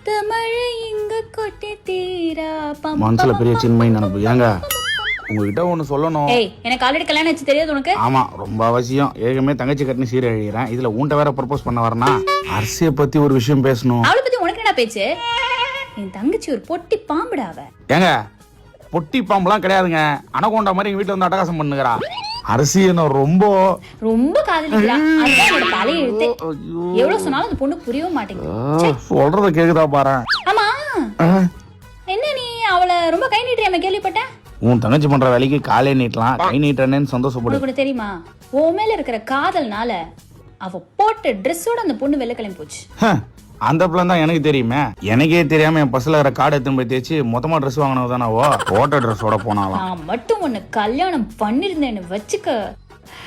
தமிழை இங்க கொட்டி தீரா மனசுல பெரிய சின்மை நினைப்பு. ஏங்க உங்ககிட்ட ஒண்ணு சொல்லணும். ஏய், எனக்கு ஆல்ரெடி கல்யாணம் ஆச்சு தெரியாது உனக்கு? ஆமா, ரொம்ப அவசியம். ஏற்கனவே தங்கச்சி கட்டினு சீர எழுகிறேன். இதுல உன்ட்ட வேற ப்ரப்போஸ் பண்ண வரனா? அரசியை பத்தி ஒரு விஷயம் பேசணும். அவளை பத்தி உனக்கு என்ன பேச்சு? என் தங்கச்சி ஒரு பொட்டி பாம்புடா அவ. ஏங்க பொட்டி பாம்புலாம் கிடையாதுங்க. அனகோண்டா மாதிரி எங்க வீட்டுல வந்து அட்டகாசம் பண்ணுகிறா. அரசி என்ன ரொம்ப ரொம்ப காதலிக்கிறா. அதான் என்னோட தலையை இழுத்து எவ்வளவு சொன்னாலும் அந்த பொண்ணு புரியவே மாட்டேங்குது. சொல்றத கேக்குதா பாரு. ஆமா, என்ன நீ அவளை ரொம்ப கை நீட்டுறியாம கேள்விப்பட்டேன். உன் தங்கச்சி பண்ற வேலைக்கு காலே நீட்டலாம், கை நீட்டனேன்னு சந்தோஷப்படு. உனக்கு தெரியுமா, உன் மேல இருக்கிற காதல்னால அவ போட்ட ட்ரெஸ்ஸோட அந்த பொண்ணு வெள்ளை கிளம்பி போச்சு. அந்த பிளான் தான் எனக்கு தெரியுமே. எனக்கே தெரியாம என் பஸ்ல இருக்கிற கார்டு எடுத்து போய் தேய்ச்சி மொத்தமா ட்ரெஸ் வாங்கினதானாவோ போட்ட ட்ரெஸ்ஸோட போனாலாம். நான் மட்டும் உன்னை கல்யாணம் பண்ணிருந்தேன்னு வச்சுக்க,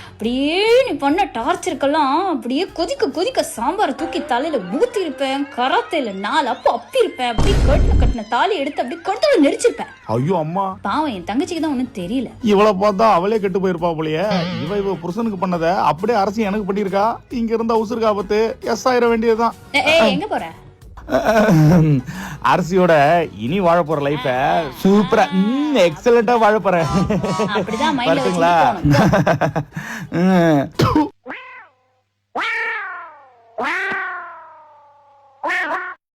அப்படியே நீ பண்ண டார்ச்சருக்கெல்லாம் அப்படியே கொதிக்க கொதிக்க சாம்பார் தூக்கி தலையில ஊத்தி இருப்பேன். கராத்தையில 4 அப்போ அப்பி இருப்பேன். அப்படியே கட்டின தாலி எடுத்து அப்படியே கழுத்தோட நெரிச்சிருப்பேன். ஐயோ அம்மா, பாவம் என் தங்கச்சிக்கு தான் ஒண்ணும் தெரியல. இவளை பார்த்தா அவளே கெட்டு போயிருப்பா போலயே. இவ புருஷனுக்கு பண்ணத அப்படியே அரசு எனக்கு பண்ணிருக்கா. இங்க இருந்த உசுருக்கு ஆபத்து எஸ் ஆயிர வேண்டியதுதான். எங்க போற? அரசியோட இனி வாழ போற லைஃப சூப்பரா எக்ஸலண்டா வாழ போறேன். அப்படிதான் மைண்ட்ல பாத்தீங்களா?